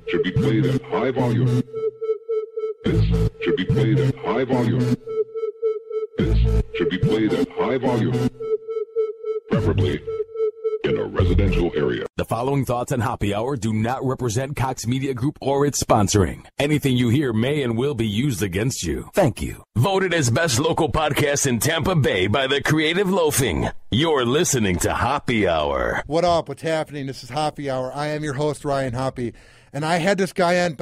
should be played at high volume. This should be played at high volume. This should be played at high volume. Preferably in a residential area. The following thoughts on Hoppe Hour do not represent Cox Media Group or its sponsoring. Anything you hear may and will be used against you. Thank you. Voted as best local podcast in Tampa Bay by the Creative Loafing. You're listening to Hoppe Hour. What up? What's happening? This is Hoppe Hour. I am your host, Ryan Hoppe. And I had this guy on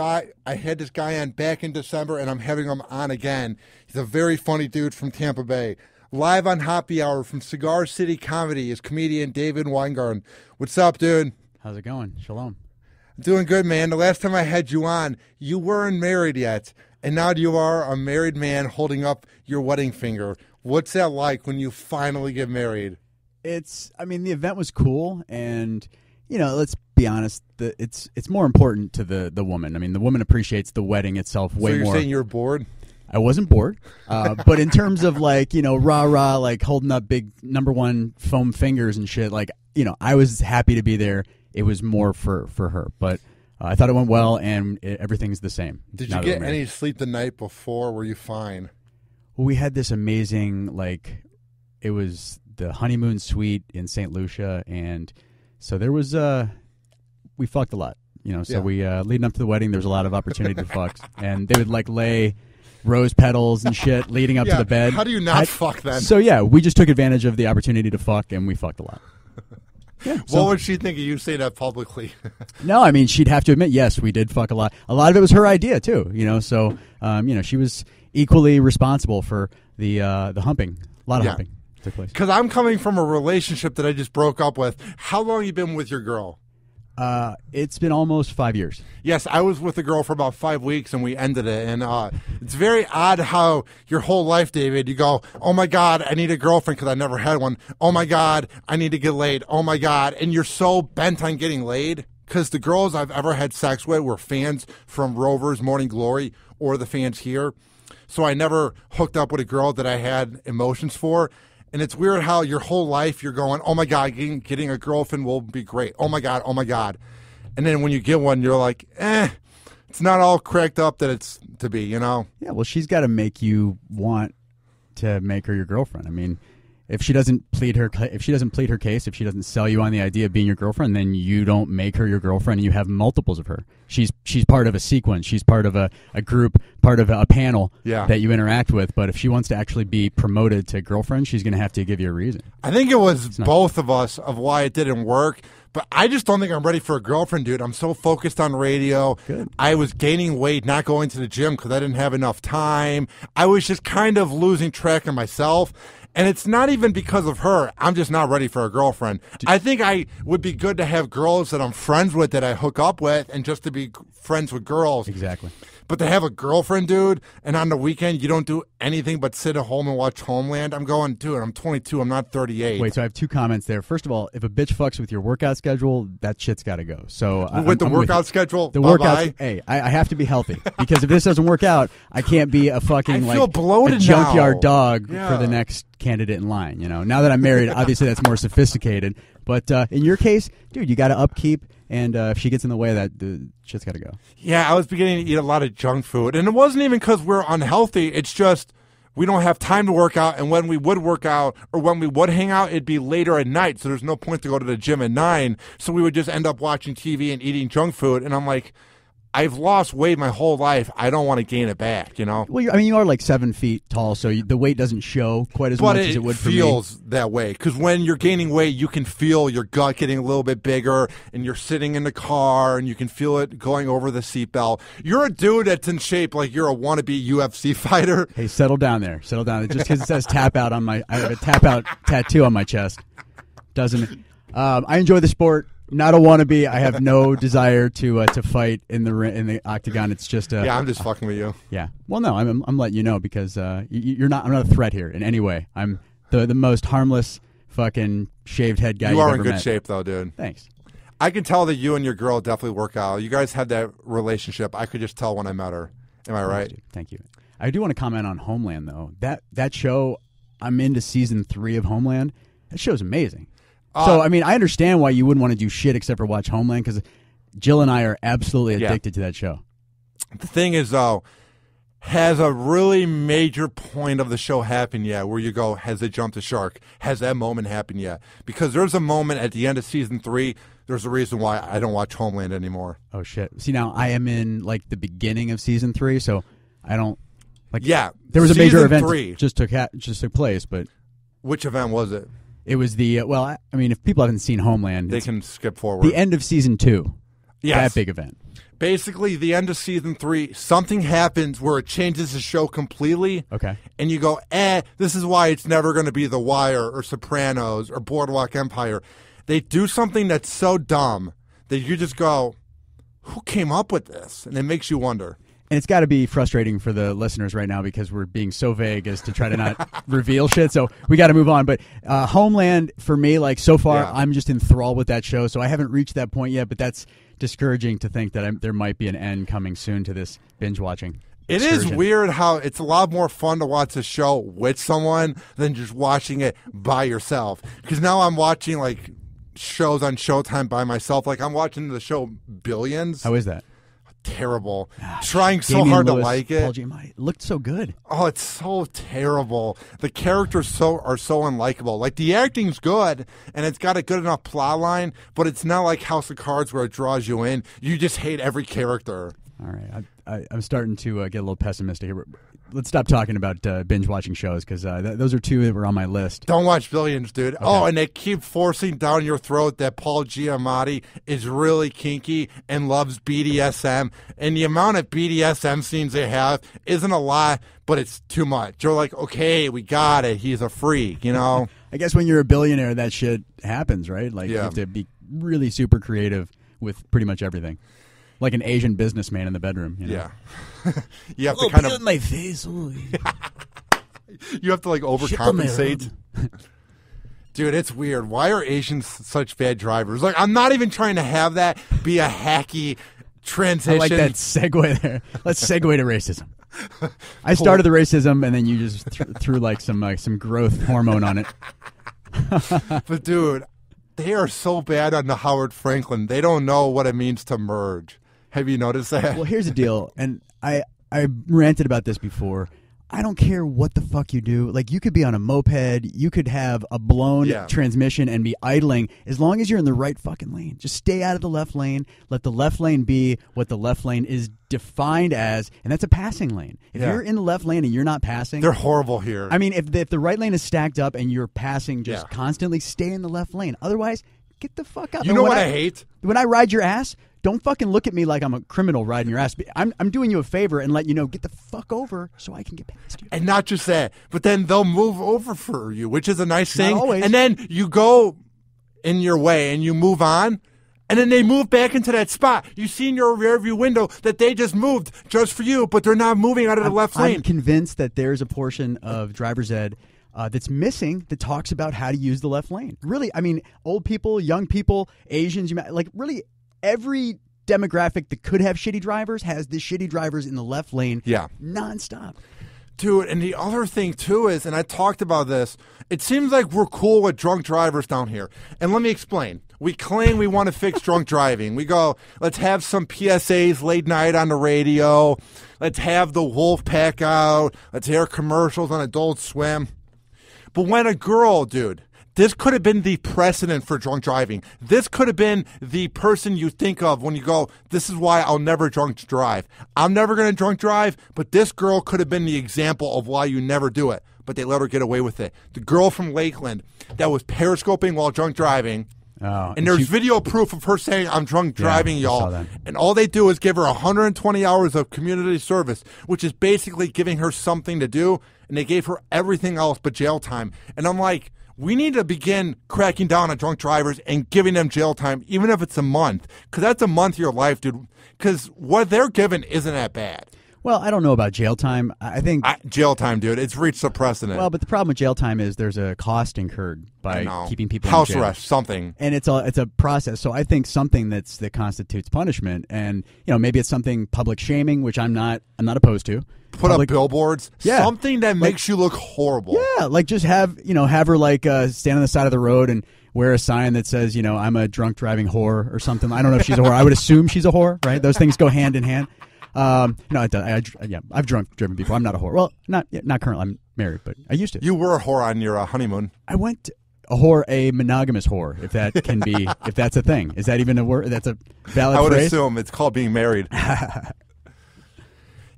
back in December, and I'm having him on again. He's a very funny dude from Tampa Bay. Live on Hoppe Hour from Cigar City Comedy is comedian David Weingarten. What's up, dude? How's it going? Shalom. Doing good, man. The last time I had you on, you weren't married yet, and now you are a married man holding up your wedding finger. What's that like when you finally get married? The event was cool, and, let's be honest, it's more important to the woman. I mean, the woman appreciates the wedding itself way more. So you're saying you're bored? I wasn't bored, but in terms of rah-rah, holding up big #1 foam fingers and shit, I was happy to be there. It was more for her, but I thought it went well, and everything's the same. Did you get any sleep the night before? Were you fine? Well, we had this amazing, it was the honeymoon suite in St. Lucia, and so there was, we fucked a lot, so we, leading up to the wedding, there was a lot of opportunity to fuck, and they would lay rose petals and shit leading up to the bed. How do you not fuck then? So yeah, we just took advantage of the opportunity to fuck, and we fucked a lot. Yeah, what would she think of you saying that publicly? No, I mean, she'd have to admit, yes, we did fuck a lot. A lot of it was her idea too, so she was equally responsible for the humping. A lot of humping took place. Because I'm coming from a relationship that I just broke up with. How long have you been with your girl? It's been almost 5 years. Yes, I was with a girl for about 5 weeks, and we ended it. And it's very odd how your whole life, David, you go, oh, my God, I need a girlfriend because I never had one. Oh, my God, I need to get laid. Oh, my God. And you're so bent on getting laid because the girls I've ever had sex with were fans from Rover's Morning Glory or the fans here. So I never hooked up with a girl that I had emotions for. And it's weird how your whole life you're going, oh, my God, getting a girlfriend will be great. Oh, my God, oh, my God. And then when you get one, you're like, it's not all cracked up that it's to be, Yeah, well, she's got to make you want to make her your girlfriend. I mean, if she doesn't plead her case, if she doesn't sell you on the idea of being your girlfriend, then you don't make her your girlfriend and you have multiples of her. She's part of a sequence. She's part of a group, part of a panel that you interact with. But if she wants to actually be promoted to girlfriend, she's going to have to give you a reason. I think it was both of us of why it didn't work. But I just don't think I'm ready for a girlfriend, dude. I'm so focused on radio. Good. I was gaining weight, not going to the gym because I didn't have enough time. I was just kind of losing track of myself. And it's not even because of her. I'm just not ready for a girlfriend. I think I would be good to have girls that I'm friends with that I hook up with and just to be friends with girls. Exactly. But to have a girlfriend, dude, and on the weekend you don't do anything but sit at home and watch Homeland, I'm going, dude, I'm 22, I'm not 38. Wait, so I have two comments there. First of all, if a bitch fucks with your workout schedule, that shit's got to go. So with the workout schedule, the workout. Hey, I have to be healthy because if this doesn't work out, I can't be a fucking I feel bloated a junkyard now. Dog for the next candidate in line. Now that I'm married, obviously that's more sophisticated. But in your case, dude, you got to upkeep. And if she gets in the way of that, the shit's got to go. Yeah, I was beginning to eat a lot of junk food. And it wasn't even because we're unhealthy. It's just we don't have time to work out. And when we would work out or when we would hang out, it'd be later at night. So there's no point to go to the gym at 9. So we would just end up watching TV and eating junk food. And I'm like, I've lost weight my whole life. I don't want to gain it back, Well, you are like 7 feet tall, so the weight doesn't show quite as much as it would for me. But it feels that way. Because when you're gaining weight, you can feel your gut getting a little bit bigger, and you're sitting in the car, and you can feel it going over the seatbelt. You're a dude that's in shape like you're a wannabe UFC fighter. Hey, settle down there. Settle down. Just because it says tap out I have a tap out tattoo on my chest. Doesn't. I enjoy the sport. Not a wannabe. I have no desire to fight in the octagon. It's just I'm just fucking with you. Yeah. Well, no, I'm letting you know because you're not. I'm not a threat here in any way. I'm the most harmless fucking shaved head guy. You are in ever good met. shape though, dude. Thanks. I can tell that you and your girl definitely work out. You guys had that relationship. I could just tell when I met her. Am I right? Thank you. I do want to comment on Homeland though. That show, I'm into season 3 of Homeland. That show's amazing. So, I mean, I understand why you wouldn't want to do shit except for watch Homeland because Jill and I are absolutely addicted to that show. The thing is, though, has a really major point of the show happened yet where you go, has it jumped the shark? Has that moment happened yet? Because there's a moment at the end of season 3. There's a reason why I don't watch Homeland anymore. Oh, shit. See, now I am in, like, the beginning of season 3, so I don't, like... Yeah. There was a major event 3. just took place, but... Which event was it? It was the, I mean, if people haven't seen Homeland... They can skip forward. The end of season 2. Yes. That big event. Basically, the end of season 3, something happens where it changes the show completely. Okay. And you go, this is why it's never going to be The Wire or Sopranos or Boardwalk Empire. They do something that's so dumb that you just go, who came up with this? And it makes you wonder. And it's got to be frustrating for the listeners right now because we're being so vague as to try to not reveal shit. So we got to move on. But Homeland, for me, like so far, I'm just enthralled with that show. So I haven't reached that point yet, but that's discouraging to think that there might be an end coming soon to this binge watching. It is weird how it's a lot more fun to watch a show with someone than just watching it by yourself. Because now I'm watching like shows on Showtime by myself. Like I'm watching the show Billions. How is that? Terrible. Trying so Damian hard Lewis, to like it. Paul Giamatti. It looked so good. Oh, it's so terrible. The characters are so unlikable. Like the acting's good and it's got a good enough plot line, but it's not like House of Cards where it draws you in. You just hate every character. All right, I'm starting to get a little pessimistic here. Let's stop talking about binge watching shows because those are two that were on my list. Don't watch Billions, dude. Okay. Oh, and they keep forcing down your throat that Paul Giamatti is really kinky and loves BDSM. And the amount of BDSM scenes they have isn't a lot, but it's too much. You're like, okay, we got it. He's a freak, you know? I guess when you're a billionaire, that shit happens, right? Like you have to be really super creative with pretty much everything. Like an Asian businessman in the bedroom. You know? Yeah. You have to kind of... my face. You have to like overcompensate. Dude, it's weird. Why are Asians such bad drivers? Like, I'm not even trying to have that be a hacky transition. I like that segue there. Let's segue to racism. I started the racism, and then you just threw like some growth hormone on it. But dude, they are so bad on the Howard Franklin. They don't know what it means to merge. Have you noticed that? Well, here's the deal, and I ranted about this before. I don't care what the fuck you do. Like, you could be on a moped, you could have a blown transmission and be idling. As long as you're in the right fucking lane, just stay out of the left lane. Let the left lane be what the left lane is defined as, and that's a passing lane. If you're in the left lane and you're not passing, they're horrible here. I mean, if the right lane is stacked up and you're passing just constantly, stay in the left lane. Otherwise, get the fuck out. You know what I hate? When I ride your ass, don't fucking look at me like I'm a criminal riding your ass. I'm doing you a favor and let you know, get the fuck over so I can get past you. And not just that, but then they'll move over for you, which is a nice thing. Not always. And then you go in your way and you move on, and then they move back into that spot. You see in your rearview window that they just moved just for you, but they're not moving out of the left lane. I'm convinced that there's a portion of driver's ed that's missing that talks about how to use the left lane. Really, I mean, old people, young people, Asians, like really every demographic that could have shitty drivers has the shitty drivers in the left lane nonstop. Dude, and the other thing too is, and I talked about this, it seems like we're cool with drunk drivers down here. And let me explain. We claim we want to fix drunk driving. We go, let's have some PSAs late night on the radio. Let's have the Wolf Pack out. Let's air commercials on Adult Swim. But when a girl, dude, this could have been the precedent for drunk driving. This could have been the person you think of when you go, this is why I'll never drunk drive. I'm never going to drunk drive, but this girl could have been the example of why you never do it. But they let her get away with it. The girl from Lakeland that was periscoping while drunk driving. Oh, and there's video proof of her saying, I'm drunk driving, y'all. And all they do is give her 120 hours of community service, which is basically giving her something to do. And they gave her everything else but jail time. And I'm like, we need to begin cracking down on drunk drivers and giving them jail time, even if it's a month. Because that's a month of your life, dude. Because what they're given isn't that bad. Well, I don't know about jail time. I think Jail time, dude. It's reached the precedent. Well, but the problem with jail time is there's a cost incurred by keeping people house in jail. arrest, something, and it's a process. So I think something that constitutes punishment, and maybe it's something public shaming, which I'm not opposed to. Put up billboards, something that makes you look horrible. Yeah, like just have her like stand on the side of the road and wear a sign that says I'm a drunk driving whore or something. I don't know if she's a whore. I would assume she's a whore, right? Those things go hand in hand. No, it does. I've driven before. I'm not a whore. Well, not currently. I'm married, but I used to. You were a whore on your honeymoon. I went a whore, a monogamous whore, if that can be, if that's a thing. Is that even a word? That's a valid phrase? I would phrase? assume it's called being married.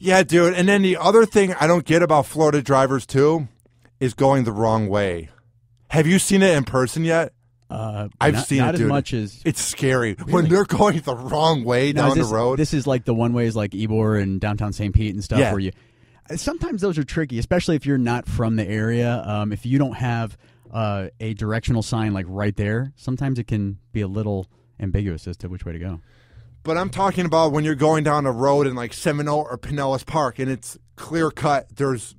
Yeah, dude. And then the other thing I don't get about Florida drivers too is going the wrong way. Have you seen it in person yet? I've seen it, dude. Not as much as it's scary when they're going the wrong way down the road. This is like the one ways like Ybor and downtown St. Pete and stuff where you. Sometimes those are tricky, especially if you're not from the area. If you don't have a directional sign like right there, sometimes it can be a little ambiguous as to which way to go. But I'm talking about when you're going down a road in like Seminole or Pinellas Park, and it's clear cut. There's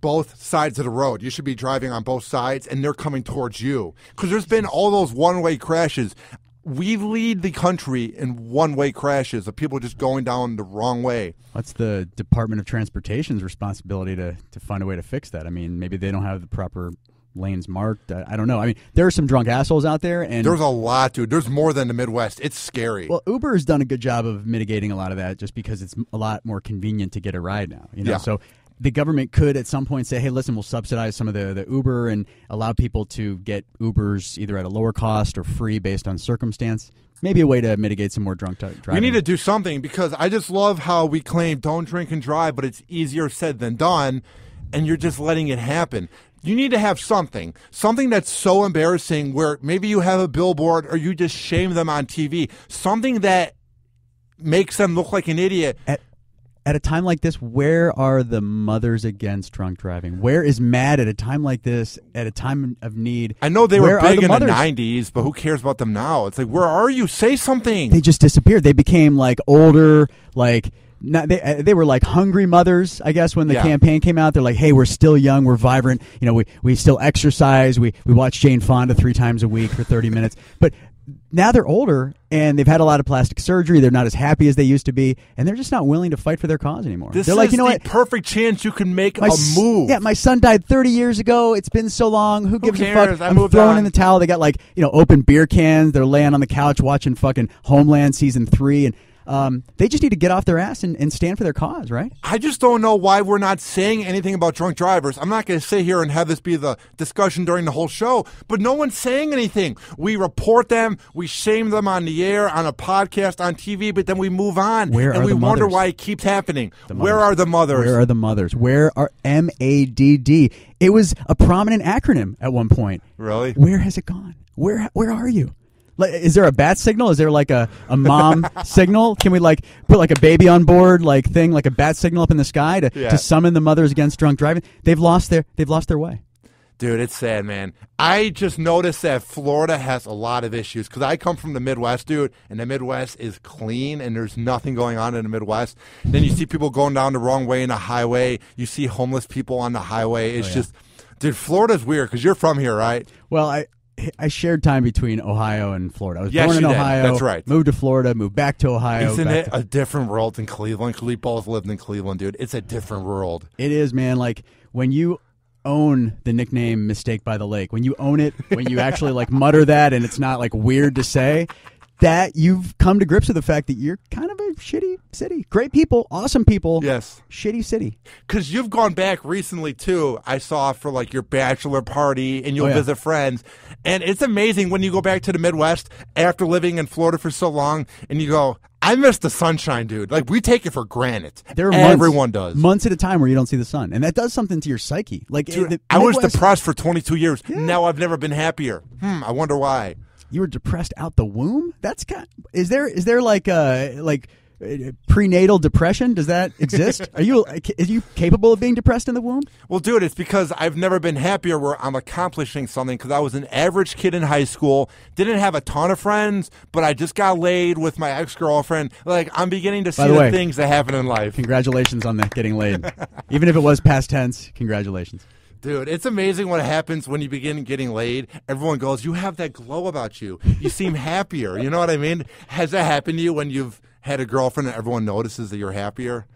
both sides of the road. You should be driving on both sides, and they're coming towards you. Because there's been all those one-way crashes. We lead the country in one-way crashes of people just going down the wrong way. What's the Department of Transportation's responsibility to find a way to fix that? I mean, maybe they don't have the proper lanes marked. I don't know. I mean, there are some drunk assholes out there. And there's a lot, dude. There's more than the Midwest. It's scary. Well, Uber has done a good job of mitigating a lot of that just because it's a lot more convenient to get a ride now. Yeah. So the government could at some point say, hey, listen, we'll subsidize some of the Uber and allow people to get Ubers either at a lower cost or free based on circumstance. Maybe a way to mitigate some more drunk driving. We need to do something because I just love how we claim don't drink and drive, but it's easier said than done, and you're just letting it happen. You need to have something that's so embarrassing where maybe you have a billboard or you just shame them on TV, something that makes them look like an idiot. At a time like this, where are the mothers against drunk driving? Where is MAD at a time like this, at a time of need? I know they were big in the 90s, but who cares about them now? It's like, where are you? Say something. They just disappeared. They became like older, like they were like hungry mothers, I guess, when the campaign came out. They're like, hey, we're still young, we're vibrant. We still exercise. We watch Jane Fonda 3 times a week for 30 minutes. But now they're older and they've had a lot of plastic surgery. They're not as happy as they used to be, and they're just not willing to fight for their cause anymore. They're like, the perfect chance you can make a move. Yeah, my son died 30 years ago. It's been so long. Who gives cares? a fuck? I'm throwing in the towel. They got open beer cans. They're laying on the couch watching fucking Homeland season 3, and they just need to get off their ass and stand for their cause, right? I just don't know why we're not saying anything about drunk drivers. I'm not going to sit here and have this be the discussion during the whole show, but no one's saying anything. We report them, we shame them on the air, on a podcast, on TV, but then we move on. And we wonder why it keeps happening. Where are the mothers? Where are the mothers? Where are MADD? It was a prominent acronym at one point. Really? Where has it gone? Where are you? Like, is there a bat signal? Is there like a mom signal? Can we put like a baby on board thing, like a bat signal up in the sky to summon the mothers against drunk driving? They've lost their way. Dude, it's sad, man. I just noticed that Florida has a lot of issues because I come from the Midwest, dude, and the Midwest is clean and there's nothing going on in the Midwest. Then you see people going down the wrong way in the highway. You see homeless people on the highway. It's just, dude, Florida's weird because you're from here, right? Well, I shared time between Ohio and Florida. I was born in Ohio. That's right. Moved to Florida, moved back to Ohio. Isn't it a different world than Cleveland? Because we both lived in Cleveland, dude. It's a different world. It is, man. Like, when you own the nickname Mistake by the Lake, when you own it, when you actually mutter that and it's not weird to say, that you've come to grips with the fact that you're kind of a shitty city. Great people, awesome people. Yes. Shitty city. Because you've gone back recently, too. I saw for your bachelor party and you'll visit friends. And it's amazing when you go back to the Midwest after living in Florida for so long and you go, I miss the sunshine, dude. We take it for granted. Everyone does. Months at a time where you don't see the sun. And that does something to your psyche. Dude, I was depressed for 22 years. Yeah. Now I've never been happier. I wonder why. You were depressed out the womb? That's is there prenatal depression? Does that exist? Are you capable of being depressed in the womb? Well, dude, it's because I've never been happier where I'm accomplishing something because I was an average kid in high school, didn't have a ton of friends, but I just got laid with my ex-girlfriend. Like, I'm beginning to see the things that happen in life. Congratulations on the getting laid. Even if it was past tense, congratulations. Dude, it's amazing what happens when you begin getting laid. Everyone goes, you have that glow about you. You seem happier. You know what I mean? Has that happened to you when you've had a girlfriend and everyone notices that you're happier?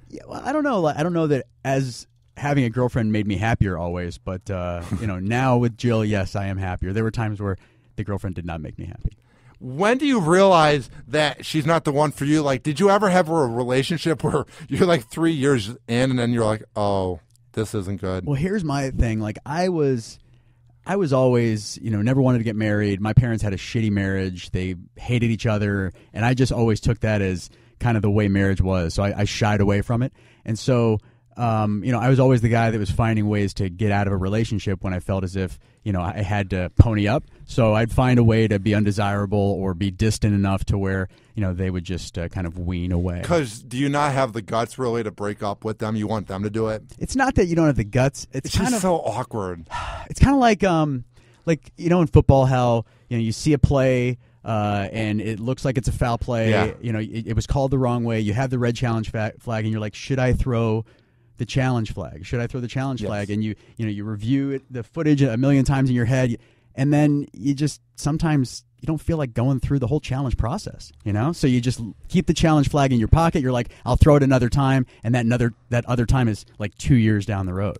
Yeah, well, I don't know. I don't know that as having a girlfriend made me happier always, but now with Jill, yes, I am happier. There were times where the girlfriend did not make me happy. When do you realize that she's not the one for you? Like, did you ever have a relationship where you're like 3 years in and then you're like, oh, this isn't good? Well, here's my thing. Like, I was always, never wanted to get married. My parents had a shitty marriage. They hated each other. And I just always took that as kind of the way marriage was. So I shied away from it. And so, I was always the guy that was finding ways to get out of a relationship when I felt as if, I had to pony up. So I'd find a way to be undesirable or be distant enough to where, they would just kind of wean away. Because do you not have the guts really to break up with them? You want them to do it? It's not that you don't have the guts. It's kind just of so awkward. It's kind of like in football how, you see a play and it looks like it's a foul play. Yeah. It was called the wrong way. You have the red challenge flag and you're like, should I throw the challenge flag? Should I throw the challenge flag? And you review the footage a million times in your head, and then you just sometimes you don't feel like going through the whole challenge process, So you just keep the challenge flag in your pocket. You're like, I'll throw it another time, and that other time is like 2 years down the road.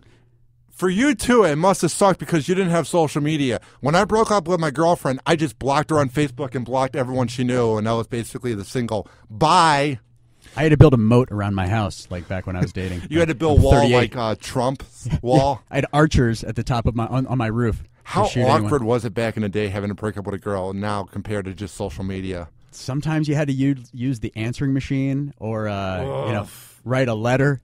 For you, too, it must have sucked because you didn't have social media. When I broke up with my girlfriend, I just blocked her on Facebook and blocked everyone she knew, and that was basically the single bye. I had to build a moat around my house, like back when I was dating. You had to build a wall like Trump's wall? Yeah, I had archers at the top of on my roof. How awkward was it back in the day having to break up with a girl now compared to just social media? Sometimes you had to use the answering machine or write a letter.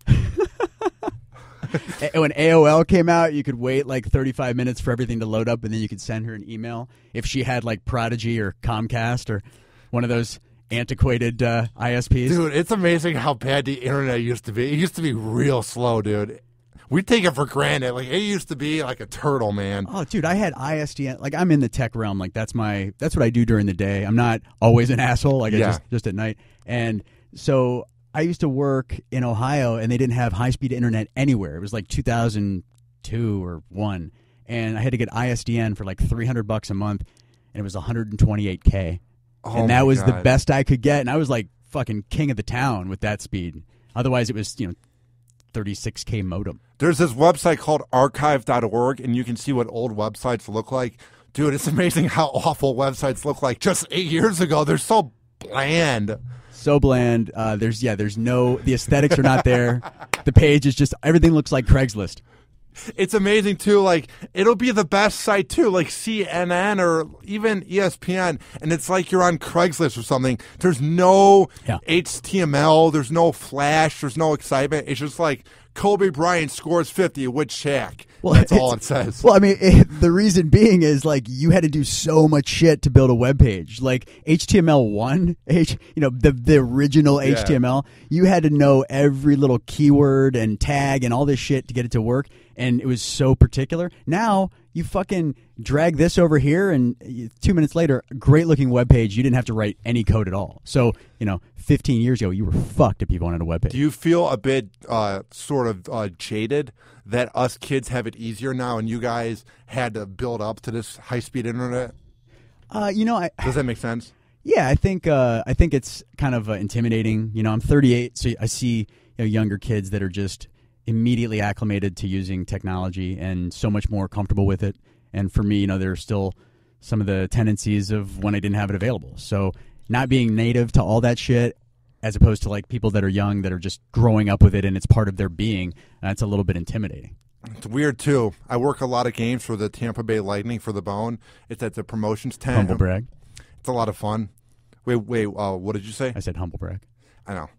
When AOL came out, you could wait like 35 minutes for everything to load up, and then you could send her an email if she had like Prodigy or Comcast or one of those antiquated ISPs. Dude, it's amazing how bad the internet used to be. It used to be real slow, dude. We take it for granted. Like, it used to be like a turtle, man. Oh, dude, I had ISDN. Like, I'm in the tech realm. Like, that's what I do during the day. I'm not always an asshole. Like, just at night. And so I used to work in Ohio, and they didn't have high-speed internet anywhere. It was like 2002 or 1. And I had to get ISDN for like $300 a month, and it was 128K. Oh, and that was God. the best I could get. And I was like fucking king of the town with that speed. Otherwise, it was, 36K modem. There's this website called archive.org, and you can see what old websites look like. Dude, it's amazing how awful websites look like just 8 years ago. They're so bland. So bland. The aesthetics are not there. The page is just, everything looks like Craigslist. It's amazing, too. Like, it'll be the best site, too, like CNN or even ESPN, and it's like you're on Craigslist or something. There's no HTML. There's no flash. There's no excitement. It's just like Kobe Bryant scores 50 with Shaq. Well, that's all it says. Well, I mean, the reason being is like you had to do so much shit to build a web page. Like HTML1, the original HTML, you had to know every little keyword and tag and all this shit to get it to work. And it was so particular. Now you fucking drag this over here, and 2 minutes later, great looking web page. You didn't have to write any code at all. So 15 years ago, you were fucked if you wanted a web page. Do you feel a bit sort of jaded that us kids have it easier now, and you guys had to build up to this high speed internet? Does that make sense? Yeah, I think it's kind of intimidating. I'm 38, so I see younger kids that are just immediately acclimated to using technology and so much more comfortable with it. And for me, there are still some of the tendencies of when I didn't have it available. So not being native to all that shit, as opposed to like people that are young that are just growing up with it and it's part of their being, that's a little bit intimidating. It's weird, too. I work a lot of games for the Tampa Bay Lightning for the Bone. It's at the promotions tent. Humble brag. It's a lot of fun. Wait, what did you say? I said humble brag. I know.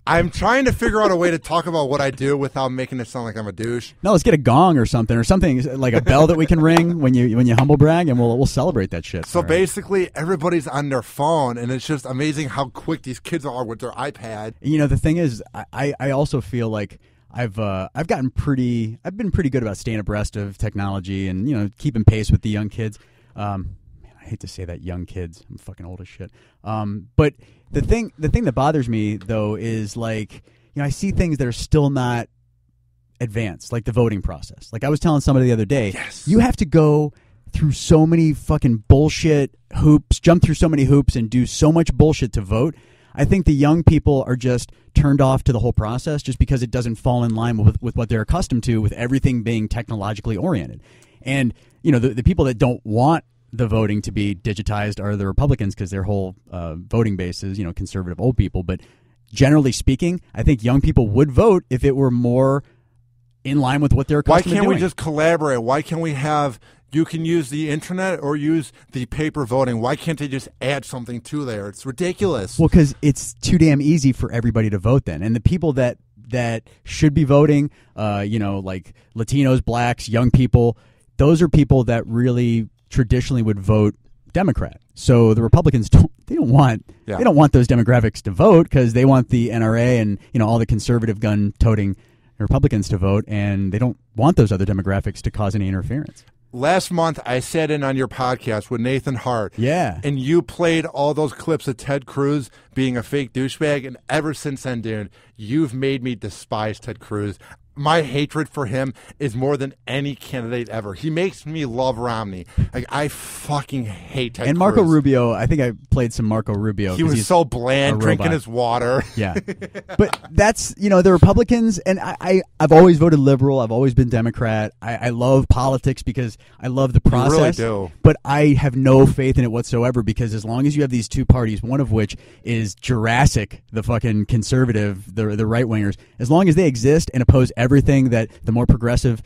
I'm trying to figure out a way to talk about what I do without making it sound like I'm a douche. No, let's get a gong or something like a bell that we can ring when you humble brag, and we'll celebrate that shit. So basically, everybody's on their phone, and it's just amazing how quick these kids are with their iPad. You know, the thing is, I also feel like I've been pretty good about staying abreast of technology and, you know, keeping pace with the young kids. Man, I hate to say that, young kids. I'm fucking old as shit. But the thing that bothers me though is, like, you know, I see things that are still not advanced, like the voting process. Like I was telling somebody the other day, yes, you have to go through so many fucking bullshit hoops, jump through so many hoops, and do so much bullshit to vote. I think the young people are just turned off to the whole process just because it doesn't fall in line with what they're accustomed to, with everything being technologically oriented. And, you know, the people that don't want the voting to be digitized are the Republicans, because their whole voting base is, you know, conservative old people. But generally speaking, I think young people would vote if it were more in line with what they're accustomed to doing. Why can't we just collaborate? Why can't we have, you can use the internet or use the paper voting? Why can't they just add something to there? It's ridiculous. Well, because it's too damn easy for everybody to vote then. And the people that should be voting, you know, like Latinos, blacks, young people, those are people that really traditionally would vote Democrat. So the Republicans don't want those demographics to vote, because they want the NRA and, you know, all the conservative gun-toting Republicans to vote, and they don't want those other demographics to cause any interference. Last month, I sat in on your podcast with Nathan Hart. Yeah. And you played all those clips of Ted Cruz being a fake douchebag. And ever since then, dude, you've made me despise Ted Cruz. My hatred for him is more than any candidate ever. He makes me love Romney. Like, I fucking hate Ted Cruz. And Marco Rubio, I think I played some Marco Rubio. He was so bland, drinking his water. Yeah. But that's, you know, the Republicans, and I've always voted liberal. I've always been Democrat. I love politics because I love the process. You really do. But I have no faith in it whatsoever, because as long as you have these two parties, one of which is Jurassic, the fucking conservative, the right-wingers, as long as they exist and oppose everything that the more progressive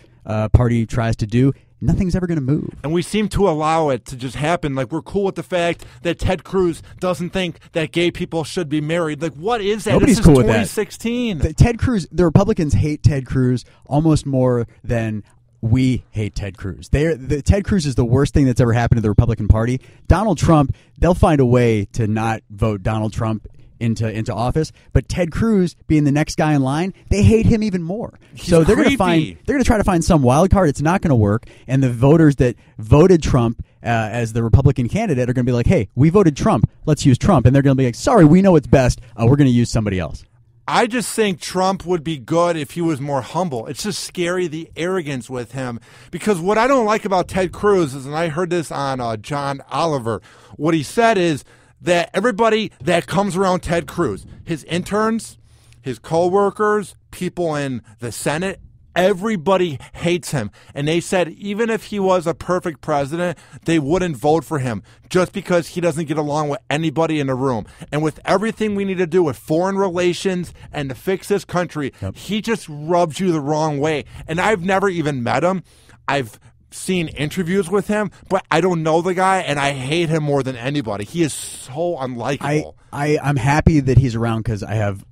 party tries to do, nothing's ever going to move. And we seem to allow it to just happen. Like, we're cool with the fact that Ted Cruz doesn't think that gay people should be married. Like, what is that? Nobody's this cool is with that. 2016. Ted Cruz, the Republicans hate Ted Cruz almost more than we hate Ted Cruz. Ted Cruz is the worst thing that's ever happened to the Republican Party. Donald Trump, they'll find a way to not vote Donald Trump into office, but Ted Cruz being the next guy in line, they hate him even more. So they're going to try to find some wild card. It's not going to work, and the voters that voted Trump as the Republican candidate are going to be like, "Hey, we voted Trump. Let's use Trump." And they're going to be like, "Sorry, we know what's best. We're going to use somebody else." I just think Trump would be good if he was more humble. It's just scary, the arrogance with him. Because what I don't like about Ted Cruz is, and I heard this on John Oliver, what he said is that everybody that comes around Ted Cruz, his interns, his co-workers, people in the Senate, everybody hates him. And they said even if he was a perfect president, they wouldn't vote for him just because he doesn't get along with anybody in the room. And with everything we need to do with foreign relations and to fix this country, he just rubs you the wrong way. And I've never even met him. I've seen interviews with him, but I don't know the guy, and I hate him more than anybody. He is so unlikable. I'm happy that he's around because I have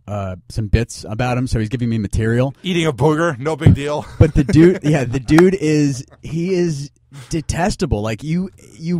some bits about him, so he's giving me material. Eating a booger, no big deal. But the dude is detestable. Like, you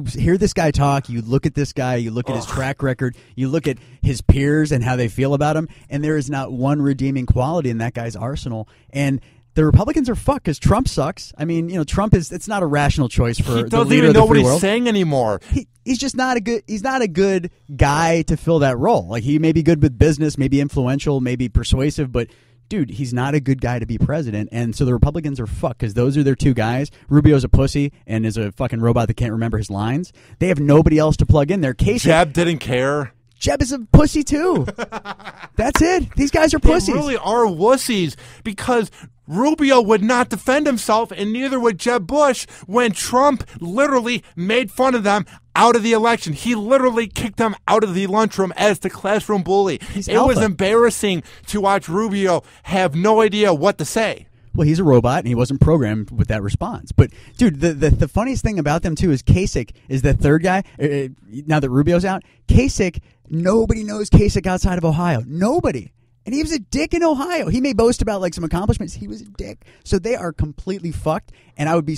hear this guy talk, you look at this guy, you look at his track record, you look at his peers and how they feel about him, and there is not one redeeming quality in that guy's arsenal. And the Republicans are fucked because Trump sucks. I mean, you know, Trump it's not a rational choice for the leader of the free world. He doesn't even know what he's saying anymore. He's just not he's not a good guy to fill that role. Like, he may be good with business, maybe influential, maybe persuasive, but dude, he's not a good guy to be president. And so the Republicans are fucked because those are their two guys. Rubio's a pussy and is a fucking robot that can't remember his lines. They have nobody else to plug in there. Jeb didn't care. Jeb is a pussy too. That's it. These guys are pussies. They really are wussies because Rubio would not defend himself, and neither would Jeb Bush when Trump literally made fun of them out of the election. He literally kicked them out of the lunchroom as the classroom bully. It was embarrassing to watch Rubio have no idea what to say. Well, he's a robot, and he wasn't programmed with that response. But, dude, the funniest thing about them, too, is Kasich is the third guy. Now that Rubio's out, Kasich, nobody knows Kasich outside of Ohio. Nobody. And he was a dick in Ohio. He may boast about like some accomplishments. He was a dick. So they are completely fucked. And I would be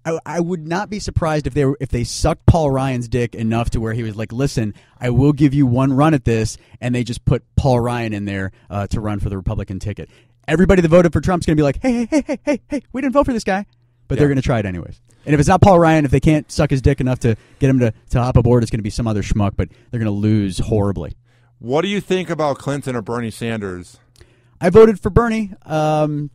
I would not be surprised if they sucked Paul Ryan's dick enough to where he was like, listen, I will give you one run at this, and they just put Paul Ryan in there to run for the Republican ticket. Everybody that voted for Trump's going to be like, hey, we didn't vote for this guy. But they're going to try it anyways. And if it's not Paul Ryan, if they can't suck his dick enough to get him to hop aboard, it's going to be some other schmuck, but they're going to lose horribly. What do you think about Clinton or Bernie Sanders? I voted for Bernie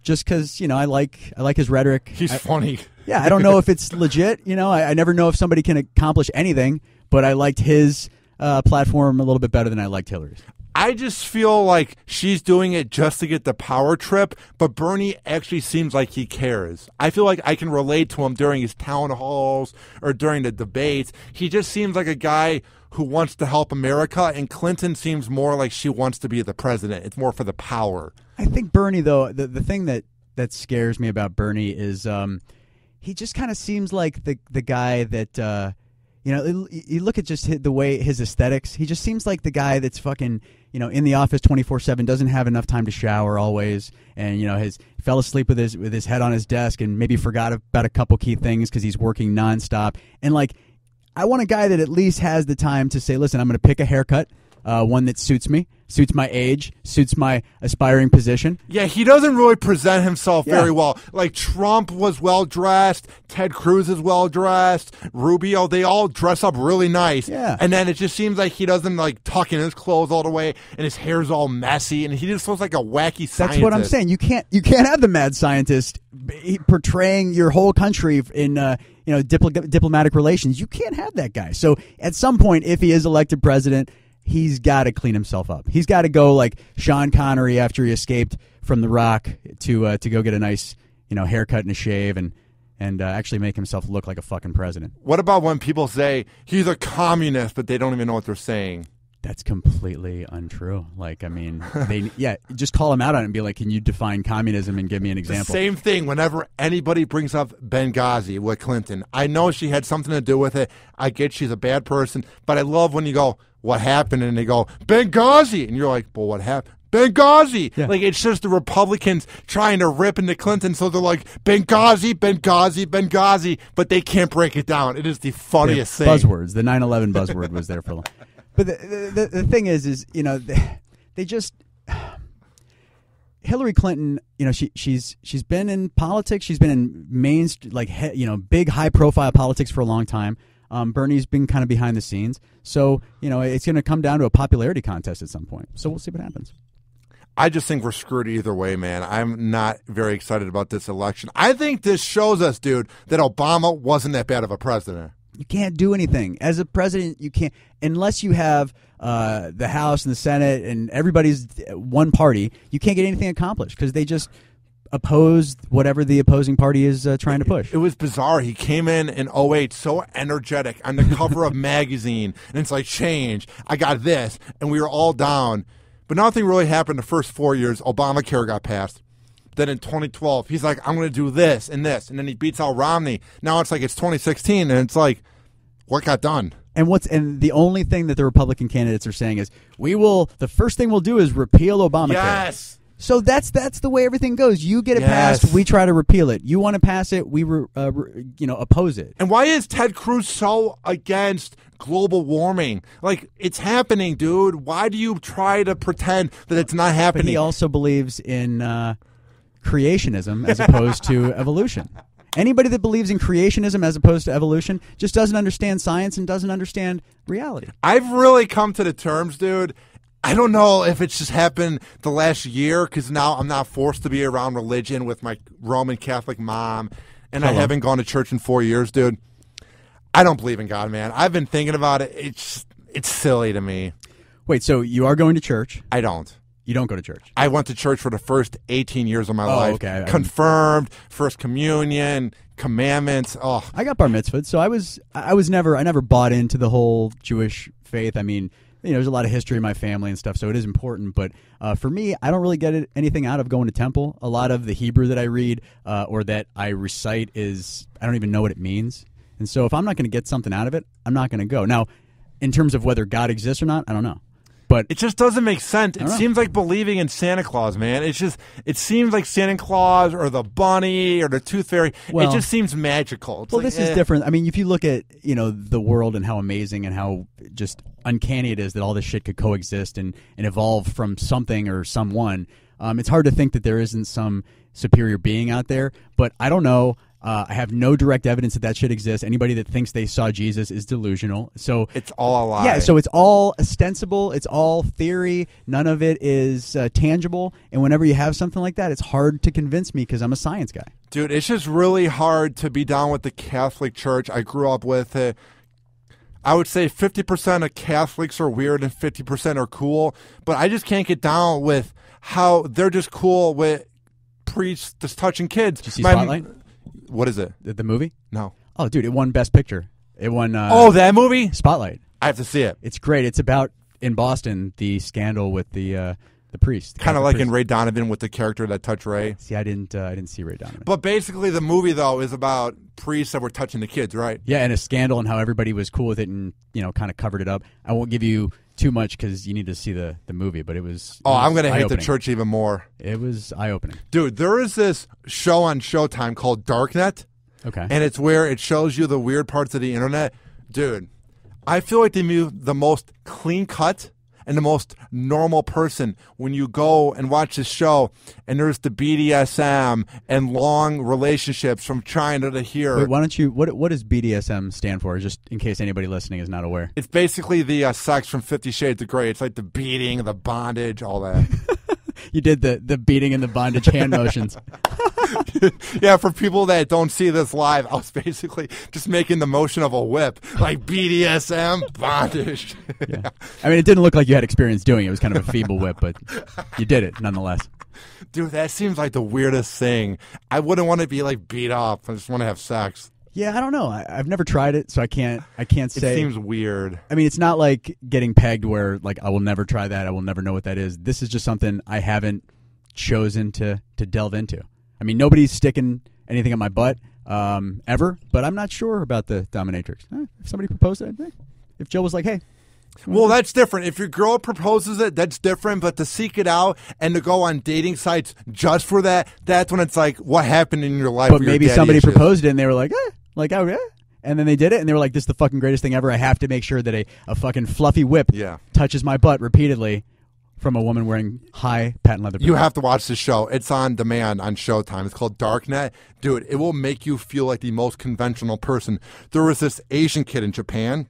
just because, I like his rhetoric. He's funny. Yeah, I don't know if it's legit. I never know if somebody can accomplish anything, but I liked his platform a little bit better than I liked Hillary's. I just feel like she's doing it just to get the power trip, but Bernie actually seems like he cares. I feel like I can relate to him during his town halls or during the debates. He just seems like a guy who wants to help America, and Clinton seems more like she wants to be the president. It's more for the power. I think Bernie, though, the thing that scares me about Bernie is he just kind of seems like the guy that, you look at just the way his aesthetics, he just seems like the guy that's fucking, in the office 24/7, doesn't have enough time to shower always, and, fell asleep with his head on his desk and maybe forgot about a couple key things because he's working nonstop. And, like, I want a guy that at least has the time to say, listen, I'm going to pick a haircut, one that suits me, suits my age, suits my aspiring position. Yeah, he doesn't really present himself very well. Like, Trump was well-dressed, Ted Cruz is well-dressed, Rubio, they all dress up really nice. Yeah. And then it just seems like he doesn't, like, tuck in his clothes all the way, and his hair's all messy, and he just looks like a wacky scientist. That's what I'm saying. You can't have the mad scientist portraying your whole country in diplomatic relations. You can't have that guy. So at some point, if he is elected president, he's got to clean himself up. He's got to go like Sean Connery after he escaped from The Rock to go get a nice haircut and a shave and actually make himself look like a fucking president. What about when people say he's a communist, but they don't even know what they're saying? That's completely untrue. Like, I mean, just call him out on it and be like, can you define communism and give me an example? The same thing whenever anybody brings up Benghazi with Clinton. I know she had something to do with it. I get she's a bad person, but I love when you go, what happened? And they go, Benghazi. And you're like, well, what happened? Benghazi. Yeah. Like, it's just the Republicans trying to rip into Clinton, so they're like, Benghazi, Benghazi, Benghazi, but they can't break it down. It is the funniest thing. Buzzwords. The 9/11 buzzword was there for a long. But the thing is they just Hillary Clinton, she's been in politics, she's been in big high profile politics for a long time. Bernie's been kind of behind the scenes, so it's going to come down to a popularity contest at some point. So we'll see what happens. I just think we're screwed either way, man. I'm not very excited about this election. I think this shows us, dude, that Obama wasn't that bad of a president. You can't do anything. As a president, you can't, unless you have the House and the Senate and everybody's one party, you can't get anything accomplished because they just oppose whatever the opposing party is trying to push. It was bizarre. He came in 2008 so energetic on the cover of magazine, and it's like, change. I got this. And we were all down. But nothing really happened the first 4 years. Obamacare got passed. Then in 2012, he's like, I'm going to do this and this. And then he beats out Romney. Now it's like it's 2016, and it's like, what got done? And the only thing that the Republican candidates are saying is, the first thing we'll do is repeal Obamacare. Yes. So that's the way everything goes. You get it passed, we try to repeal it. You want to pass it, we oppose it. And why is Ted Cruz so against global warming? Like, it's happening, dude. Why do you try to pretend that it's not happening? But he also believes in creationism as opposed to evolution. Anybody that believes in creationism as opposed to evolution just doesn't understand science and doesn't understand reality. I've really come to the terms, dude. I don't know if it's just happened the last year because now I'm not forced to be around religion with my Roman Catholic mom, and I haven't gone to church in 4 years, dude. I don't believe in God, man. I've been thinking about it. It's silly to me. Wait, so you are going to church? I don't. You don't go to church? I went to church for the first 18 years of my life. Okay. Confirmed, First Communion, commandments. Oh, I got bar mitzvahed, so I never bought into the whole Jewish faith. I mean, there's a lot of history in my family and stuff, so it is important. But for me, I don't really get anything out of going to temple. A lot of the Hebrew that I read or that I recite I don't even know what it means. And so if I'm not going to get something out of it, I'm not going to go. Now, in terms of whether God exists or not, I don't know. But it just doesn't make sense. It know. seems like believing in Santa Claus, man. It seems like Santa Claus or the bunny or the tooth fairy. Well, it just seems magical. It's well, like, this is different. I mean, if you look at the world and how amazing and how just uncanny it is that all this shit could coexist and evolve from something or someone, it's hard to think that there isn't some superior being out there. But I don't know. I have no direct evidence that shit exists. Anybody that thinks they saw Jesus is delusional. So it's all a lie. Yeah, so it's all ostensible. It's all theory. None of it is tangible. And whenever you have something like that, it's hard to convince me because I'm a science guy. Dude, it's just really hard to be down with the Catholic Church. I grew up with it. I would say 50% of Catholics are weird and 50% are cool. But I just can't get down with how they're just cool with priests just touching kids. Did you see Spotlight? What is it? The movie? No. Oh, dude, it won Best Picture. It won. That movie? Spotlight. I have to see it. It's great. It's about in Boston the scandal with the priest. Kind of like in Ray Donovan with the character that touched Ray. See, I didn't see Ray Donovan. But basically, the movie though is about priests that were touching the kids, right? Yeah, and a scandal and how everybody was cool with it and kind of covered it up. I won't give you too much because you need to see the movie, but it was. I'm going to hate the church even more. It was eye-opening. Dude, there is this show on Showtime called Darknet. Okay. And it's where it shows you the weird parts of the internet. Dude, I feel like they move the most clean-cut and the most normal person when you go and watch this show, and there's the BDSM and long relationships from China to here. Wait, why don't you? What does BDSM stand for? Just in case anybody listening is not aware. It's basically the sex from 50 Shades of Grey. It's like the beating, the bondage, all that. You did the beating and the bondage hand motions. Yeah, for people that don't see this live, I was basically just making the motion of a whip, like BDSM, bondage. Yeah. I mean, it didn't look like you had experience doing it. It was kind of a feeble whip, but you did it nonetheless. Dude, that seems like the weirdest thing. I wouldn't want to be like beat up. I just want to have sex. Yeah, I don't know. I've never tried it, so I can't say. It seems weird. I mean, it's not like getting pegged where like I will never try that. I will never know what that is. This is just something I haven't chosen to delve into. I mean, nobody's sticking anything up my butt ever, but I'm not sure about the dominatrix. If somebody proposed it, if Jill was like, hey. Well, that's different. If your girl proposes it, that's different. But to seek it out and to go on dating sites just for that, that's when it's like, what happened in your life? But maybe somebody proposed it and they were like, and then they did it and they were like, this is the fucking greatest thing ever. I have to make sure that a fucking fluffy whip touches my butt repeatedly from a woman wearing high patent leather boots. You have to watch this show. It's on demand on Showtime. It's called Darknet. Dude, it will make you feel like the most conventional person. There was this Asian kid in Japan.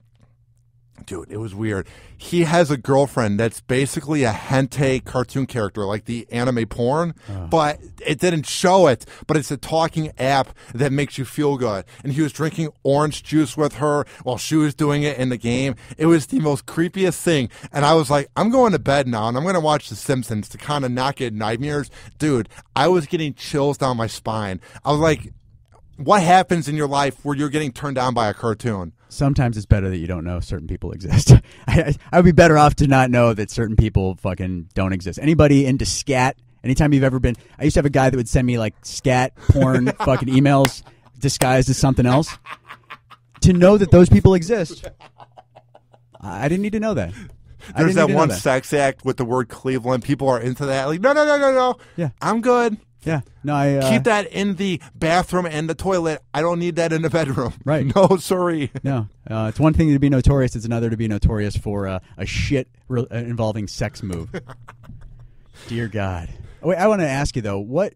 Dude, it was weird. He has a girlfriend that's basically a hentai cartoon character, like the anime porn, but it didn't show it, but it's a talking app that makes you feel good. And he was drinking orange juice with her while she was doing it in the game. It was the most creepiest thing. And I was like, I'm going to bed now, and I'm going to watch The Simpsons to kind of not get nightmares. Dude, I was getting chills down my spine. I was like, what happens in your life where you're getting turned down by a cartoon? Sometimes it's better that you don't know certain people exist. I would be better off to not know that certain people fucking don't exist. Anybody into scat? Anytime you've ever been... I used to have a guy that would send me like scat porn fucking emails disguised as something else. To know that those people exist, I didn't need to know that. There's that one sex act with the word Cleveland. People are into that. Like, no. Yeah. I'm good. Yeah. No, I keep that in the bathroom and the toilet. I don't need that in the bedroom. Right. No, sorry. No. It's one thing to be notorious. It's another to be notorious for a shit involving sex move. Dear God. Wait, I want to ask you though. What?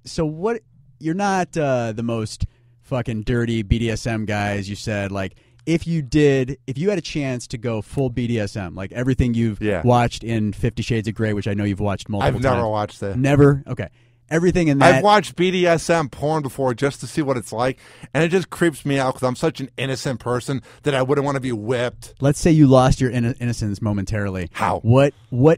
You're not the most fucking dirty BDSM guy, as you said. Like, if you had a chance to go full BDSM, like everything you've watched in 50 Shades of Grey, which I know you've watched multiple times. I've never watched that. Never? Okay. Everything in that. I've watched BDSM porn before just to see what it's like, and it just creeps me out because I'm such an innocent person that I wouldn't want to be whipped. Let's say you lost your innocence momentarily. How? What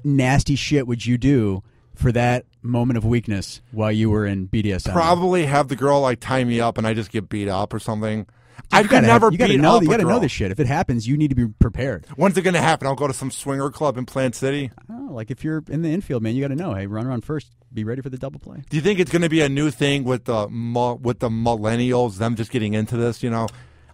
nasty shit would you do for that moment of weakness while you were in BDSM? Probably have the girl like tie me up and I just get beat up or something. I could never beat up a girl. You got to know this shit. If it happens, you need to be prepared. When's it going to happen? I'll go to some swinger club in Plant City. Oh, like if you're in the infield, man, you got to know. Hey, run around first. Be ready for the double play. Do you think it's going to be a new thing with the millennials, them just getting into this? You know,